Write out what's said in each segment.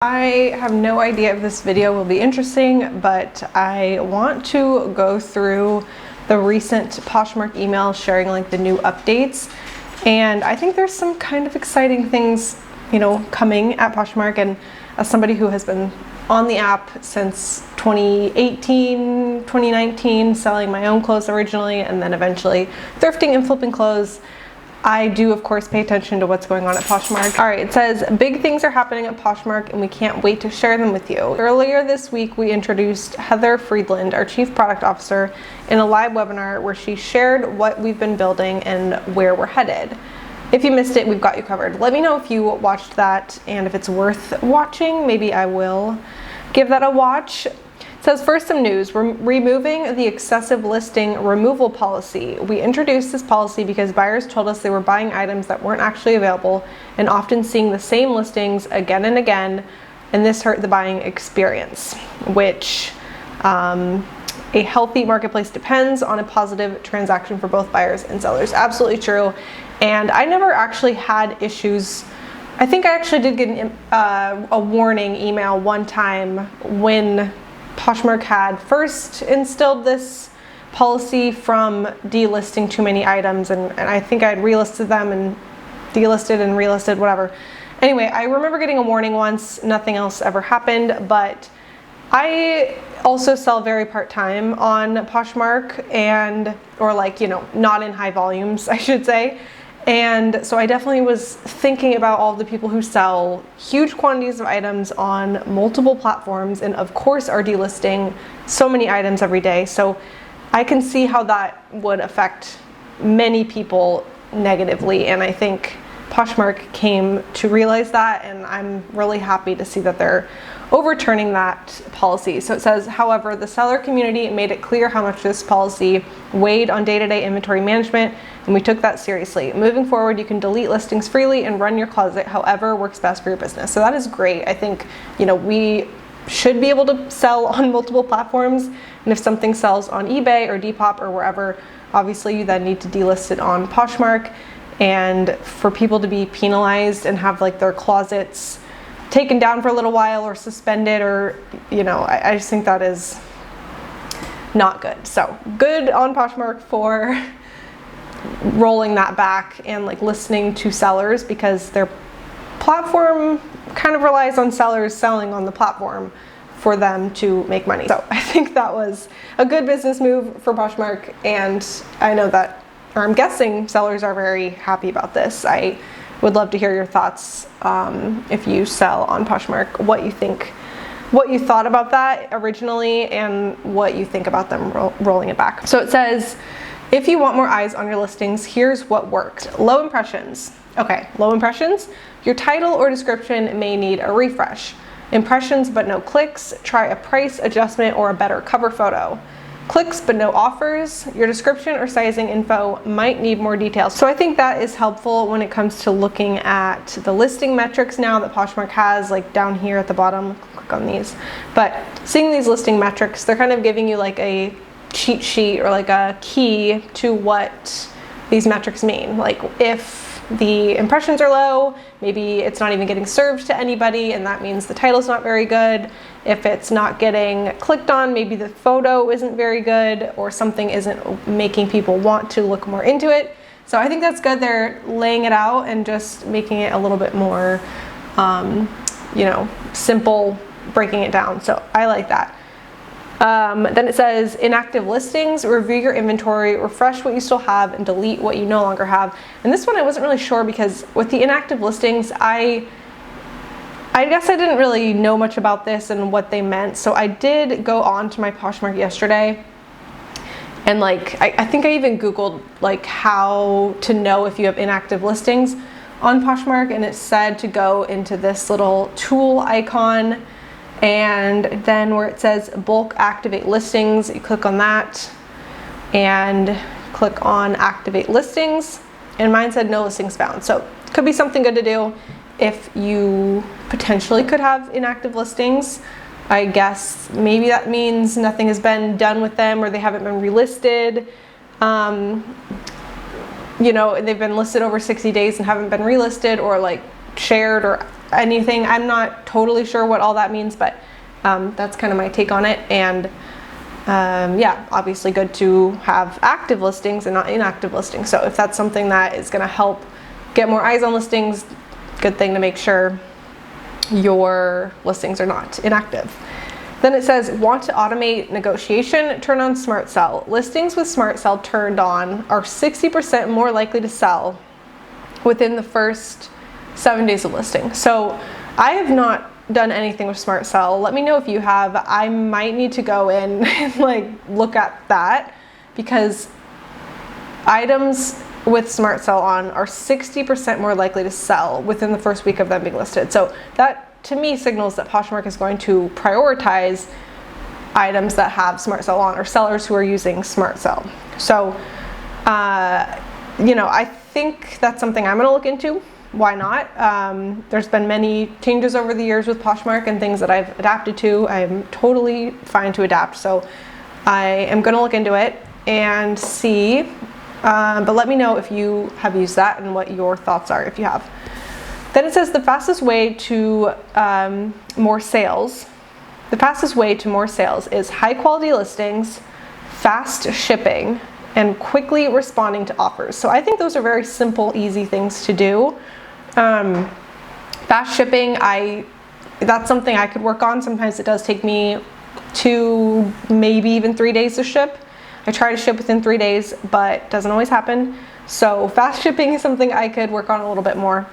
I have no idea if this video will be interesting, but I want to go through the recent Poshmark email sharing like the new updates. And I think there's some kind of exciting things, coming at Poshmark. And as somebody who has been on the app since 2018, 2019, selling my own clothes originally, and then eventually thrifting and flipping clothes, I do, of course, pay attention to what's going on at Poshmark. All right, it says, big things are happening at Poshmark and we can't wait to share them with you. Earlier this week, we introduced Heather Friedland, our Chief Product Officer, in a live webinar where she shared what we've been building and where we're headed. If you missed it, we've got you covered. Let me know if you watched that and if it's worth watching. Maybe I will give that a watch. It says, first, some news. We're removing the excessive listing removal policy. We introduced this policy because buyers told us they were buying items that weren't actually available and often seeing the same listings again and again, and this hurt the buying experience, which a healthy marketplace depends on a positive transaction for both buyers and sellers. Absolutely true. And I never actually had issues. I think I actually did get a warning email one time when Poshmark had first instilled this policy from delisting too many items, and I think I'd relisted them and delisted and relisted, whatever. Anyway, I remember getting a warning once, nothing else ever happened, but I also sell very part-time on Poshmark or not in high volumes, I should say. And so I definitely was thinking about all the people who sell huge quantities of items on multiple platforms and of course are delisting so many items every day. So I can see how that would affect many people negatively, and I think Poshmark came to realize that, and I'm really happy to see that they're overturning that policy. So it says, however, the seller community made it clear how much this policy weighed on day-to-day inventory management, and we took that seriously. Moving forward, you can delete listings freely and run your closet however works best for your business. So that is great. I think, we should be able to sell on multiple platforms, and if something sells on eBay or Depop or wherever, obviously you then need to delist it on Poshmark. And for people to be penalized and have like their closets taken down for a little while or suspended, or I just think that is not good. So good on Poshmark for rolling that back and like listening to sellers, because their platform kind of relies on sellers selling on the platform for them to make money. So I think that was a good business move for Poshmark, and I know that, or I'm guessing, sellers are very happy about this. I would love to hear your thoughts if you sell on Poshmark, what you think, what you thought about that originally, and what you think about them rolling it back. So it says, if you want more eyes on your listings, here's what worked. Low impressions. Okay, low impressions. Your title or description may need a refresh. Impressions but no clicks. Try a price adjustment or a better cover photo. Clicks but no offers. Your description or sizing info might need more details. So I think that is helpful when it comes to looking at the listing metrics now that Poshmark has, like down here at the bottom. Click on these. But seeing these listing metrics, they're kind of giving you like a cheat sheet or like a key to what these metrics mean. Like if the impressions are low, maybe it's not even getting served to anybody, and that means the title's not very good. If it's not getting clicked on, maybe the photo isn't very good, or something isn't making people want to look more into it. So I think that's good. They're laying it out and just making it a little bit more, simple, breaking it down. So I like that. Then it says, inactive listings, review your inventory, refresh what you still have, and delete what you no longer have. And this one I wasn't really sure, because with the inactive listings, I guess I didn't really know much about this and what they meant. So I did go on to my Poshmark yesterday, and I think I even Googled how to know if you have inactive listings on Poshmark, and it said to go into this little tool icon, and then where it says bulk activate listings, you click on that and click on activate listings, and mine said no listings found. So it could be something good to do if you potentially could have inactive listings. I guess maybe that means nothing has been done with them, or they haven't been relisted, they've been listed over 60 days and haven't been relisted, or shared, or anything. I'm not totally sure what all that means, but that's kind of my take on it. And yeah, obviously good to have active listings and not inactive listings. So if that's something that is going to help get more eyes on listings, good thing to make sure your listings are not inactive. Then it says, want to automate negotiation? Turn on Smart Sell. Listings with Smart Sell turned on are 60% more likely to sell within the first 7 days of listing. So I have not done anything with Smart Sell. Let me know if you have. I might need to go in and like look at that, because items with Smart Sell on are 60% more likely to sell within the first week of them being listed. So that to me signals that Poshmark is going to prioritize items that have Smart Sell on, or sellers who are using Smart Sell. So, you know, I think that's something I'm going to look into. Why not? There's been many changes over the years with Poshmark and things that I've adapted to. I'm totally fine to adapt. So I am going to look into it and see. But let me know if you have used that and what your thoughts are if you have. Then it says the fastest way to more sales. The fastest way to more sales is high quality listings, fast shipping, and quickly responding to offers. So I think those are very simple, easy things to do. Fast shipping, that's something I could work on. Sometimes it does take me 2, maybe even 3 days to ship. I try to ship within 3 days, but it doesn't always happen. So fast shipping is something I could work on a little bit more.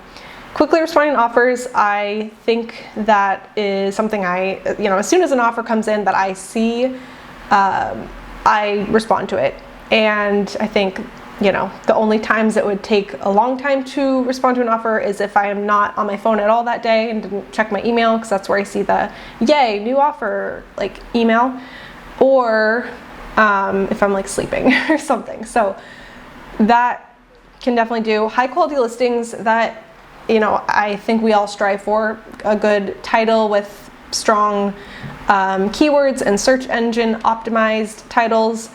Quickly responding to offers, I think that is something as soon as an offer comes in that I see, I respond to it. And I think, the only times it would take a long time to respond to an offer is if I am not on my phone at all that day and didn't check my email, because that's where I see the yay, new offer, like email, or if I'm like sleeping or something. So that can definitely do. High quality listings, that I think we all strive for a good title with strong keywords and search engine optimized titles,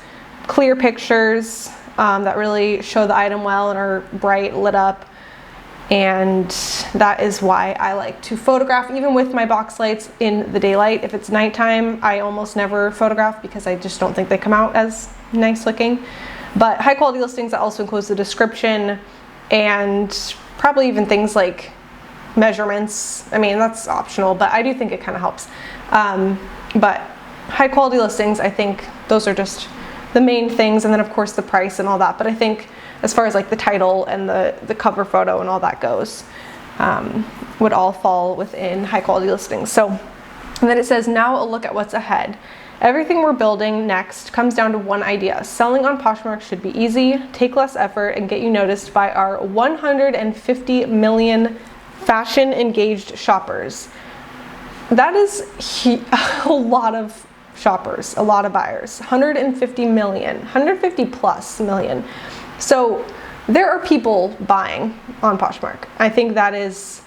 clear pictures that really show the item well and are bright, lit up. And that is why I like to photograph, even with my box lights, in the daylight. If it's nighttime, I almost never photograph because I just don't think they come out as nice looking. But high quality listings, that also includes the description and probably even things like measurements. I mean, that's optional, but I do think it kind of helps. But high quality listings, I think those are just the main things. And then of course the price and all that. But I think as far as like the title and the cover photo and all that goes, would all fall within high quality listings. So, and then it says, now a look at what's ahead. Everything we're building next comes down to one idea. Selling on Poshmark should be easy, take less effort, and get you noticed by our 150 million fashion engaged shoppers. That is a lot of shoppers, a lot of buyers. 150 million, 150 plus million. So there are people buying on Poshmark. I think that is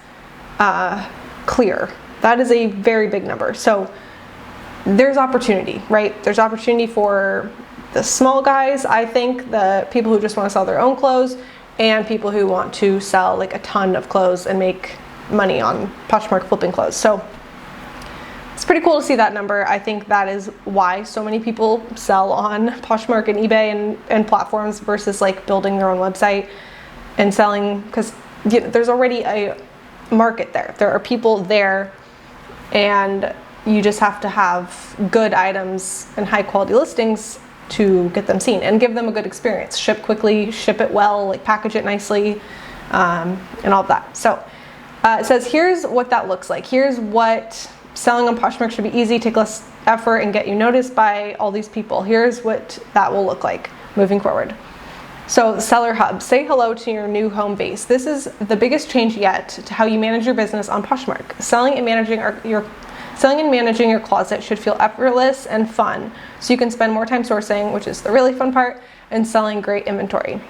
clear. That is a very big number. So there's opportunity, right? There's opportunity for the small guys, I think, the people who just want to sell their own clothes, and people who want to sell like a ton of clothes and make money on Poshmark flipping clothes. So it's pretty cool to see that number. I think that is why so many people sell on Poshmark and eBay and platforms versus like building their own website and selling, because there's already a market there. There are people there, and you just have to have good items and high quality listings to get them seen and give them a good experience. Ship quickly, ship it well, like package it nicely, and all of that. So it says, here's what that looks like. Here's what selling on Poshmark should be easy, take less effort, and get you noticed by all these people. Here's what that will look like moving forward. So Seller Hub, say hello to your new home base. This is the biggest change yet to how you manage your business on Poshmark. Selling and managing your closet should feel effortless and fun, so you can spend more time sourcing, which is the really fun part, and selling great inventory.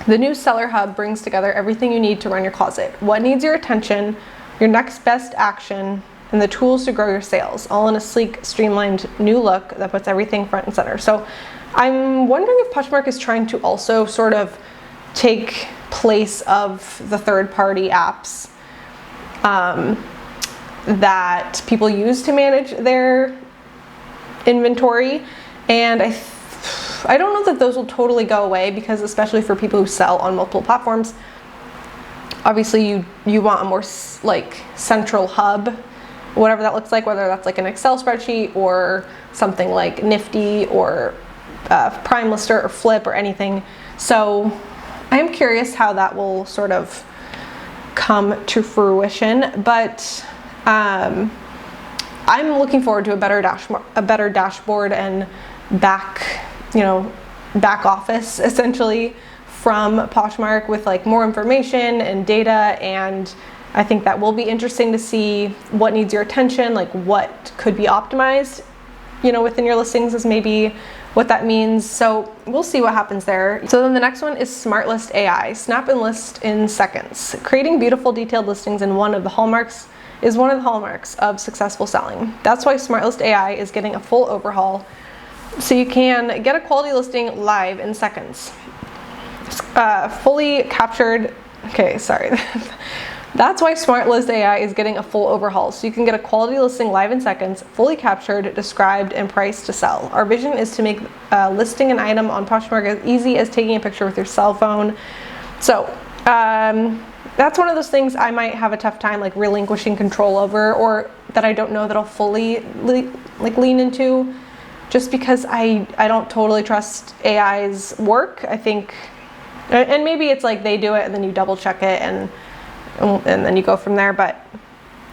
The new Seller Hub brings together everything you need to run your closet. What needs your attention, your next best action, and the tools to grow your sales, all in a sleek, streamlined new look that puts everything front and center. So I'm wondering if Poshmark is trying to also sort of take place of the third-party apps that people use to manage their inventory. And I don't know that those will totally go away, because especially for people who sell on multiple platforms, obviously you want a more like central hub, whatever that looks like, whether that's like an Excel spreadsheet or something like Nifty or Prime Lister or Flip or anything. So I am curious how that will sort of come to fruition, but I'm looking forward to a better dashboard and back office essentially from Poshmark, with like more information and data. And I think that will be interesting to see what needs your attention, like what could be optimized, within your listings, is maybe what that means. So we'll see what happens there. So then the next one is Smart List AI. Snap and list in seconds. Creating beautiful detailed listings is one of the hallmarks of successful selling. That's why Smart List AI is getting a full overhaul, so you can get a quality listing live in seconds. Fully captured. Okay, sorry. That's why Smart List AI is getting a full overhaul, so you can get a quality listing live in seconds, fully captured, described, and priced to sell. Our vision is to make listing an item on Poshmark as easy as taking a picture with your cell phone. So that's one of those things I might have a tough time like relinquishing control over, or that I don't know that I'll fully lean into, just because I don't totally trust AI's work. I think, and maybe it's like they do it and then you double check it and then you go from there, but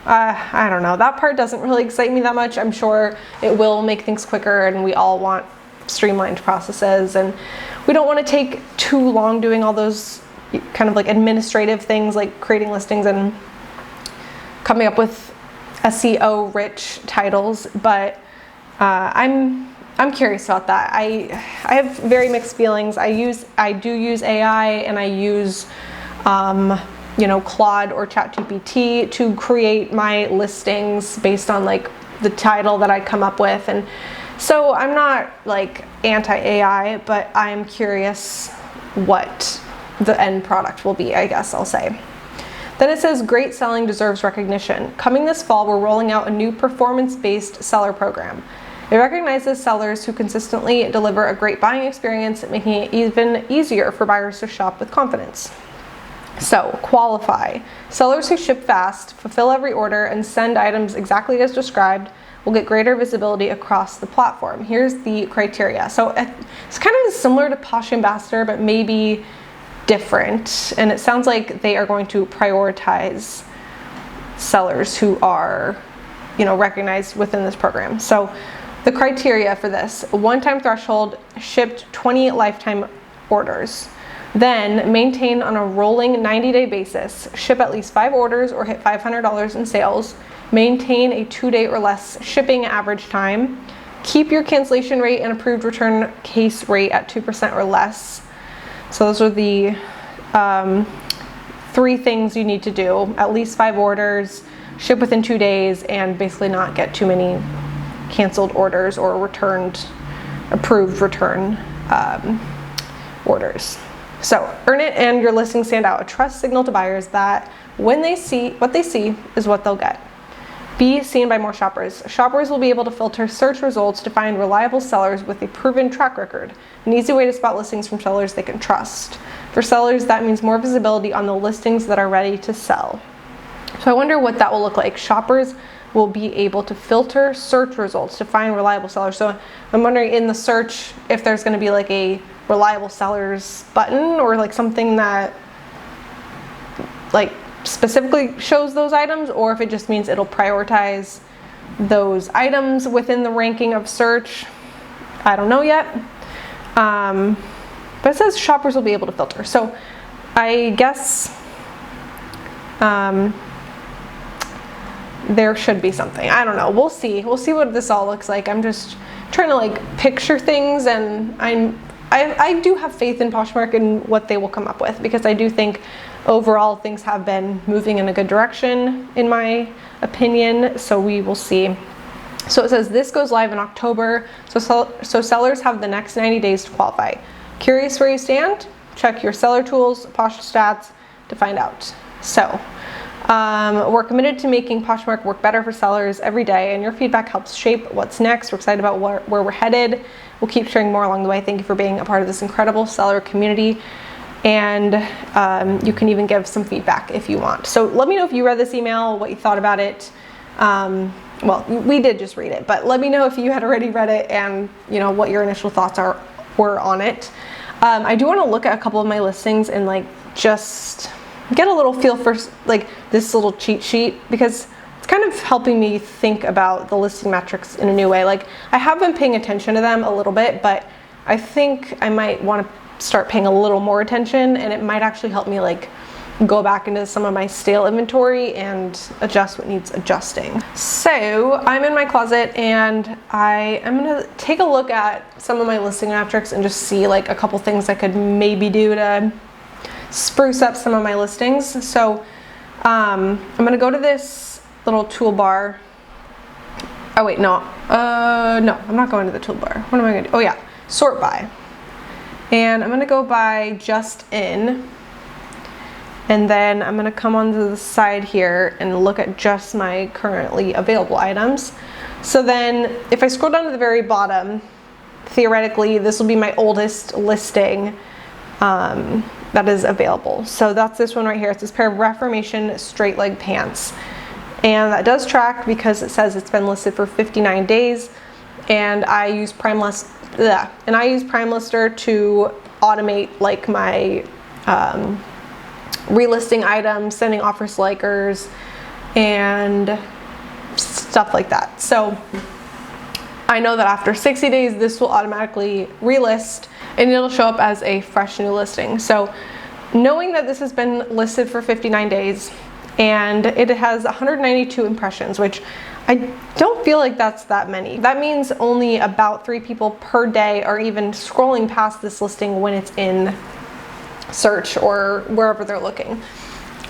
I don't know. That part doesn't really excite me that much. I'm sure it will make things quicker, and we all want streamlined processes, and we don't want to take too long doing all those kind of like administrative things like creating listings and coming up with SEO rich titles. But I'm curious about that. I have very mixed feelings. I do use AI, and I use Claude or ChatGPT to create my listings based on like the title that I come up with. And so I'm not like anti-AI, but I'm curious what the end product will be, I guess I'll say. Then it says, great selling deserves recognition. Coming this fall, we're rolling out a new performance-based seller program. It recognizes sellers who consistently deliver a great buying experience, making it even easier for buyers to shop with confidence. So, qualify. Sellers who ship fast, fulfill every order, and send items exactly as described will get greater visibility across the platform. Here's the criteria. So it's kind of similar to Posh Ambassador, but maybe different. And it sounds like they are going to prioritize sellers who are, recognized within this program. So the criteria for this: one-time threshold, shipped 20 lifetime orders. Then maintain on a rolling 90-day basis, ship at least 5 orders or hit $500 in sales, maintain a 2-day or less shipping average time, keep your cancellation rate and approved return case rate at 2% or less. So those are the 3 things you need to do: at least 5 orders, ship within 2 days, and basically not get too many canceled orders or approved return orders. So earn it and your listing stand out. A trust signal to buyers that when they see what they see is what they'll get. Be seen by more shoppers. Shoppers will be able to filter search results to find reliable sellers with a proven track record. An easy way to spot listings from sellers they can trust. For sellers, that means more visibility on the listings that are ready to sell. So I wonder what that will look like. Shoppers will be able to filter search results to find reliable sellers. So I'm wondering in the search if there's going to be like a reliable sellers button, or like something that like specifically shows those items, or if it just means it'll prioritize those items within the ranking of search. I don't know yet. But it says shoppers will be able to filter. So I guess there should be something. I don't know. We'll see. We'll see what this all looks like. I'm just trying to like picture things, and I do have faith in Poshmark and what they will come up with, because I do think overall things have been moving in a good direction, in my opinion. So we will see. So it says this goes live in October. So sellers have the next 90 days to qualify. Curious where you stand? Check your seller tools, Posh Stats to find out. So We're committed to making Poshmark work better for sellers every day, and your feedback helps shape what's next. We're excited about where we're headed. We'll keep sharing more along the way. Thank you for being a part of this incredible seller community. And you can even give some feedback if you want. So let me know if you read this email, what you thought about it. Well, we did just read it, but let me know if you had already read it and what your initial thoughts were on it. I do want to look at a couple of my listings and like just get a little feel for like this little cheat sheet, because it's kind of helping me think about the listing metrics in a new way. Like, I have been paying attention to them a little bit, but I think I might want to start paying a little more attention, and it might actually help me like go back into some of my stale inventory and adjust what needs adjusting. So I'm in my closet and I am gonna take a look at some of my listing metrics and just see like a couple things I could maybe do to spruce up some of my listings. So I'm gonna go to this little toolbar. Oh wait, no, I'm not going to the toolbar. What am I gonna do? Oh yeah, sort by. And I'm gonna go by just in. And then I'm gonna come onto the side here and look at just my currently available items. So then if I scroll down to the very bottom, theoretically, this will be my oldest listing that is available. So that's this one right here. It's this pair of Reformation straight leg pants. And that does track because it says it's been listed for 59 days. And I use Prime Lister to automate like my relisting items, sending offers to likers, and stuff like that. So I know that after 60 days, this will automatically relist and it'll show up as a fresh new listing. So knowing that this has been listed for 59 days and it has 192 impressions, which I don't feel like that's that many. That means only about 3 people per day are even scrolling past this listing when it's in search or wherever they're looking.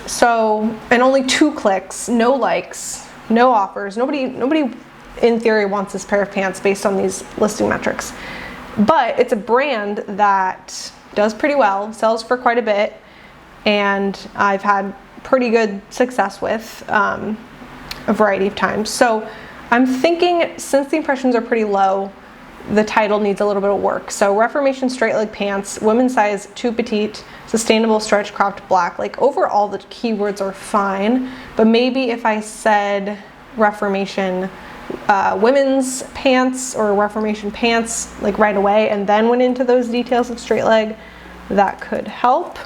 So, and only 2 clicks, no likes, no offers. Nobody in theory wants this pair of pants based on these listing metrics. But it's a brand that does pretty well, sells for quite a bit, and I've had pretty good success with a variety of times. So I'm thinking, since the impressions are pretty low, the title needs a little bit of work. So Reformation straight leg pants, women's size 2 petite, sustainable stretch cropped black. Like overall the keywords are fine, but maybe if I said Reformation women's pants or Reformation pants like right away and then went into those details of straight leg, that could help.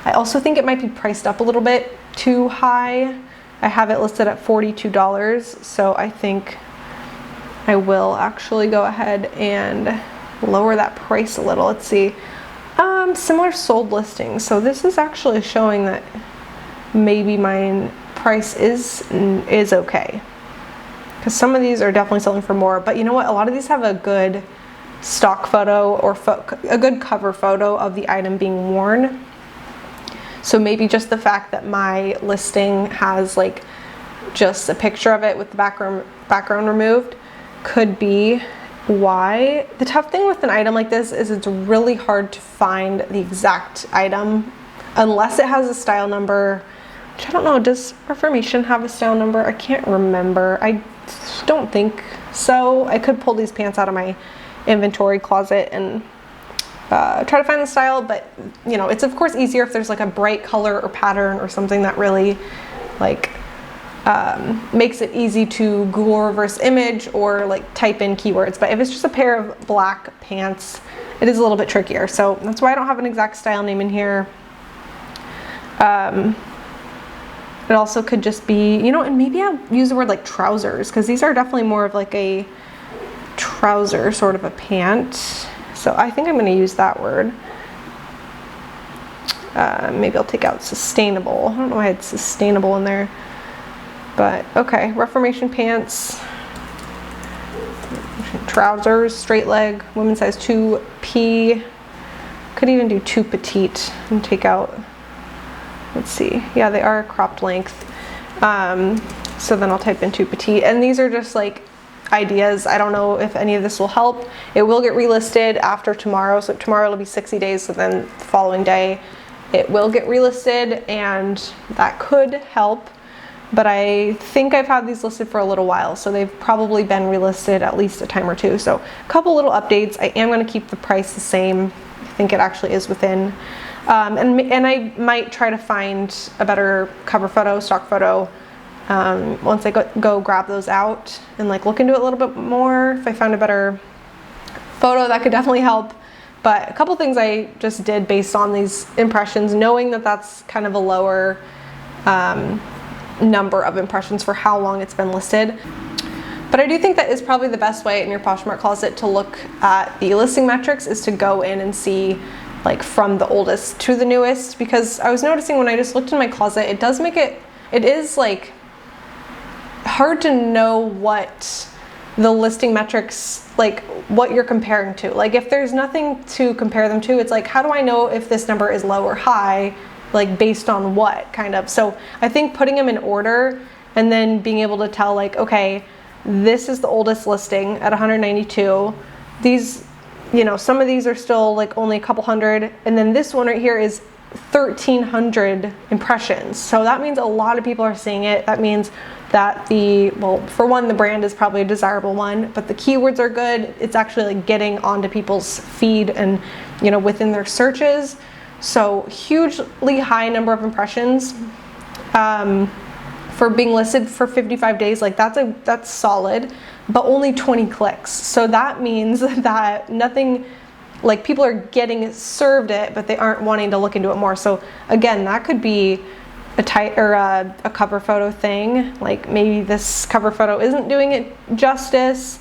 I also think it might be priced up a little bit too high. I have it listed at $42, so I think I will actually go ahead and lower that price a little. Let's see. Similar sold listings. So this is actually showing that maybe my price is okay. Because some of these are definitely selling for more. But you know what? A lot of these have a good stock photo or a good cover photo of the item being worn. So maybe just the fact that my listing has like just a picture of it with the background removed could be why. The tough thing with an item like this is it's really hard to find the exact item unless it has a style number, which I don't know, does Reformation have a style number? I can't remember. I don't think so. I could pull these pants out of my inventory closet and try to find the style, but it's of course easier if there's like a bright color or pattern or something that really like makes it easy to Google reverse image or like type in keywords. But if it's just a pair of black pants, it is a little bit trickier. So that's why I don't have an exact style name in here. It also could just be, and maybe I'll use the word like trousers, because these are definitely more of like a trouser sort of a pant. So I think I'm going to use that word. Maybe I'll take out sustainable. I don't know why I had sustainable in there. But okay, Reformation pants, trousers, straight leg, women's size 2P. Could even do 2 petite and take out, let's see. Yeah, they are cropped length. So then I'll type in 2 petite. And these are just like ideas. I don't know if any of this will help. It will get relisted after tomorrow. So tomorrow it'll be 60 days. So then the following day it will get relisted, and that could help. but I think I've had these listed for a little while, so they've probably been relisted at least a time or two. So a couple little updates. I am going to keep the price the same. I think it actually is within. And I might try to find a better cover photo, stock photo, once I go grab those out and like look into it a little bit more. If I found a better photo, that could definitely help. But a couple things I just did based on these impressions, knowing that that's kind of a lower number of impressions for how long it's been listed. But I do think that is probably the best way in your Poshmark closet to look at the listing metrics, is to go in and see like from the oldest to the newest, because I was noticing when I just looked in my closet, it does make it is like hard to know what the listing metrics, like what you're comparing to. Like if there's nothing to compare them to, it's like, how do I know if this number is low or high? Like based on what kind of? So I think putting them in order and then being able to tell like, okay, this is the oldest listing at 192. These, you know, some of these are still like only a couple hundred. And then this one right here is 1,300 impressions. So that means a lot of people are seeing it. That means that well, for one, the brand is probably a desirable one, but the keywords are good. It's actually like getting onto people's feed and, you know, within their searches. So hugely high number of impressions for being listed for 55 days. Like that's solid, but only 20 clicks. So that means that nothing, like people are getting served it, but they aren't wanting to look into it more. So again, that could be a cover photo thing. Like maybe this cover photo isn't doing it justice.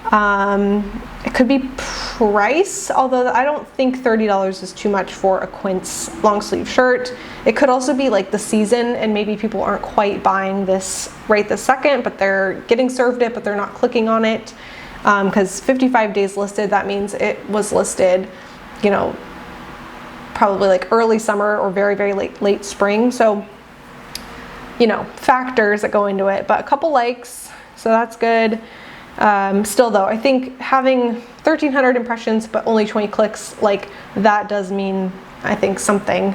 It could be price, although I don't think $30 is too much for a Quince long sleeve shirt. It could also be like the season, and maybe people aren't quite buying this right this second, but they're getting served it, but they're not clicking on it. Because 55 days listed, that means it was listed, you know, probably like early summer or very, very late spring. So, you know, factors that go into it, but a couple likes, so that's good. Still though, I think having 1,300 impressions but only 20 clicks, like that does mean, I think, something.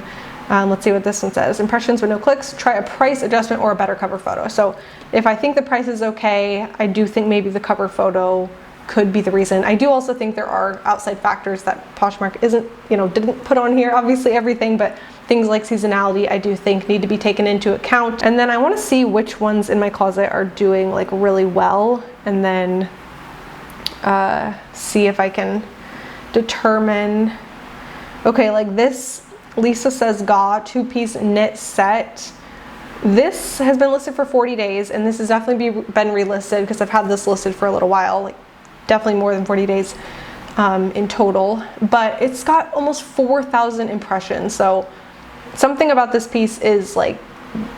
Let's see what this one says. Impressions with no clicks, try a price adjustment or a better cover photo. So if I think the price is okay, I do think maybe the cover photo could be the reason. I do also think there are outside factors that Poshmark didn't put on here, obviously everything, but things like seasonality I do think need to be taken into account. And then I want to see which ones in my closet are doing like really well, and then see if I can determine, okay, like this Lisa Says Ga 2-piece knit set. This has been listed for 40 days, and this has definitely been relisted because I've had this listed for a little while, like definitely more than 40 days in total, but it's got almost 4,000 impressions. So something about this piece is like,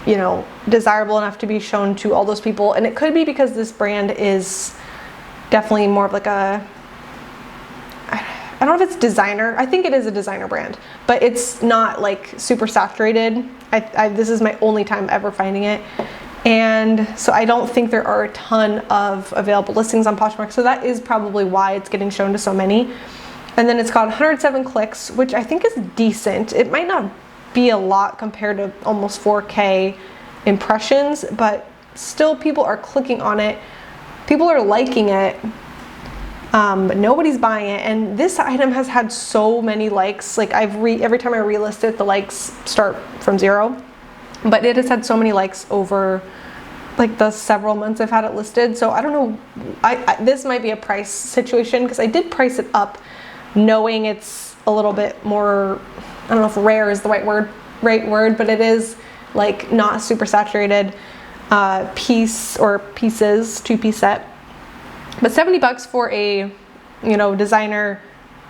you know, desirable enough to be shown to all those people. And it could be because this brand is definitely more of like a, I don't know if it's designer. I think it is a designer brand, but it's not like super saturated. This is my only time ever finding it. And so I don't think there are a ton of available listings on Poshmark. So that is probably why it's getting shown to so many. And then it's got 107 clicks, which I think is decent. It might not be a lot compared to almost 4K impressions, but still people are clicking on it. People are liking it, but nobody's buying it. And this item has had so many likes. Like every time I relist it, the likes start from 0. But it has had so many likes over like the several months I've had it listed. So I don't know, this might be a price situation, because I did price it up knowing it's a little bit more, I don't know if rare is the right word, but it is like not super saturated piece or pieces, 2-piece set. But $70 for a, you know, designer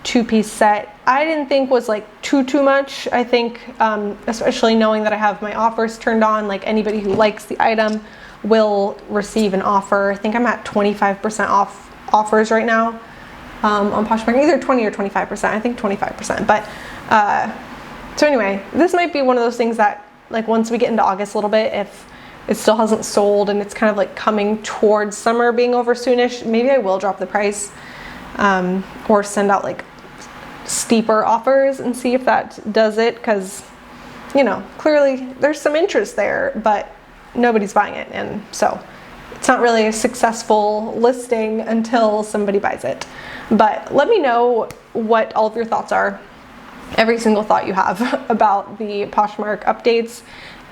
2-piece set, I didn't think was like too much. I think, especially knowing that I have my offers turned on, like anybody who likes the item will receive an offer. I think I'm at 25% off offers right now on Poshmark, either 20 or 25%. I think 25%. But so anyway, this might be one of those things that, like, once we get into August a little bit, if it still hasn't sold and it's kind of like coming towards summer being over soonish, maybe I will drop the price or send out like steeper offers and see if that does it, because, you know, clearly there's some interest there, but nobody's buying it, and so it's not really a successful listing until somebody buys it. But let me know what all of your thoughts are, every single thought you have about the Poshmark updates,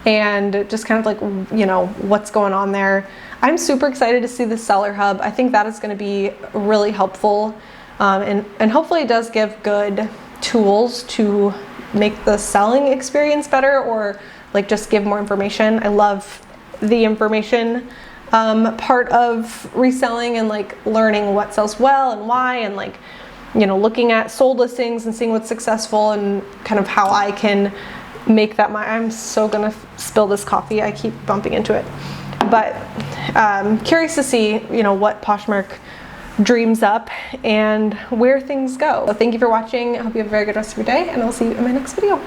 and just kind of like, you know, what's going on there. I'm super excited to see the seller hub. I think that is going to be really helpful, and hopefully it does give good tools to make the selling experience better, or like just give more information. I love the information part of reselling, and like learning what sells well and why, and like, you know, looking at sold listings and seeing what's successful, and kind of how I can make that I'm so gonna spill this coffee, I keep bumping into it. But curious to see, you know, what Poshmark dreams up and where things go. So thank you for watching. I hope you have a very good rest of your day, and I'll see you in my next video.